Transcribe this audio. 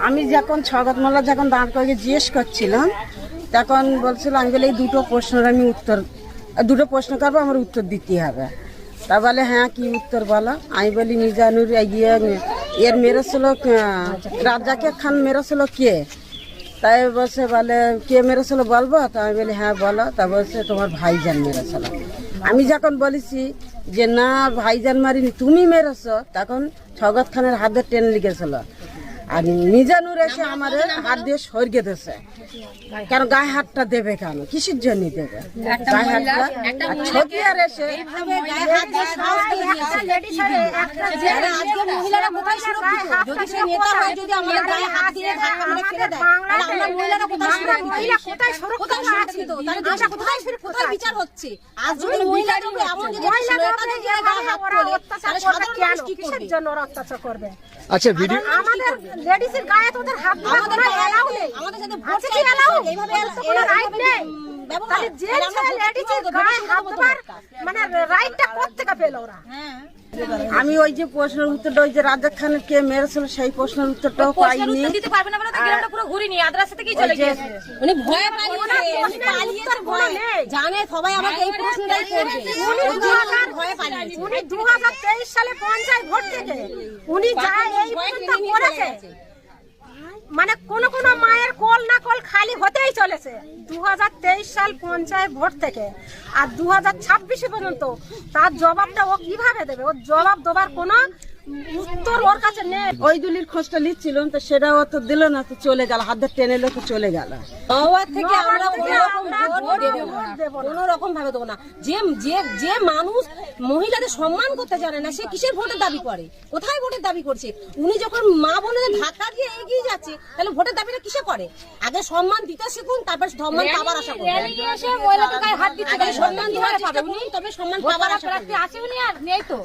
আমি যখন স্বাগত মোল্লা যখন দাঁড় করে জিজ্ঞেস করছিলাম তখন বলছিল আমি বলে এই দুটো প্রশ্ন করবো আমার উত্তর দিতে হবে। তা বলে হ্যাঁ কি উত্তর বলো। আমি বলি মিজানুর এর মেরেছিল রাজাকে খান মেরেছিল কে? তাই বলছে বলে কে মেরেছিল বলবো? তা আমি বলি হ্যাঁ বলো। তা বলছে তোমার ভাইজান মেরেছিল। আমি যখন বলেছি যে না ভাইজান মারিনি তুমি মেরেছ, তখন স্বাগত খানের হাতে টেন লিখেছিল। আর মিজানুর এসে আমার হাত দিয়ে সরিয়ে দিয়েছে। কেন গায়ে হাতটা দেবে কেন? কিসের জন্য দেবে গায়ে হাতটা? ছবিয়ার এসে বিচার হচ্ছে। আজ যদি মহিলাদের এমন কিসের জন্য অত্যাচার করবে? আচ্ছা ভিডিও আমাদের লেডিসের গায়ে তো ওদের হাত দেওয়ার কোনো এলাও নেই। আমাদের সাথে ভোট কি এলাও? এইভাবে কোনো রাইট নেই। তাহলে যে লেডিসের গায়ে হাত দেওয়ার মানে রাইটটা কোথা থেকে পেল ওরা? আমি ওই যে প্রশ্নের উত্তরটা ওই যে রাজা খানের কে মেরেছিল সেই প্রশ্নের উত্তরটাও পাইনি। দিতে পারবে না বলে তো গ্রামটা পুরো ঘুরিনি, আদ্রাসা থেকেই চলে গিয়েছে। উনি ভয়ে পালিয়েছে, ভয় জানে সবাই আমাকে এই প্রশ্নটাই করবে। উনি ভয়ে পালিয়েছে। উনি 2023 সালে পঞ্চায়েত ভোট থেকে উনি যা এই পর্যন্ত করেছে, মানে কোন কোন মায়ের কোল না কোল খালি হতেই চলেছে 2023 সাল পঞ্চায়েত ভোট থেকে আর 2026 পর্যন্ত। তার জবাবটা ও কিভাবে দেবে? ওর জবাব দেবার কোনো উত্তর ওর কাছে নেই। ওই দুলির খোঁজটা নিচ্ছিলাম তো সেটাও তো দিল না, তো চলে গেল, হাত ধরে টেনে তো চলে গেল। থেকে আমরা কোনো রকম ভাবে দেবো না। যে মানুষ মহিলাদের সম্মান করতে জানে না সে কিসের ভোটের দাবি করে? কোথায় ভোটের দাবি করছে? উনি যখন মা বোনদের ধাক্কা দিয়ে এগিয়ে যাচ্ছে তাহলে ভোটের দাবিটা কিসে করে? আগে সম্মান দিতে শিখুন, তারপর সম্মান পাবার আশা করুন। সম্মান দিতে পাবে উনি, তবে সম্মান পাবার আশা করুন। আসে উনি আর নেই তো।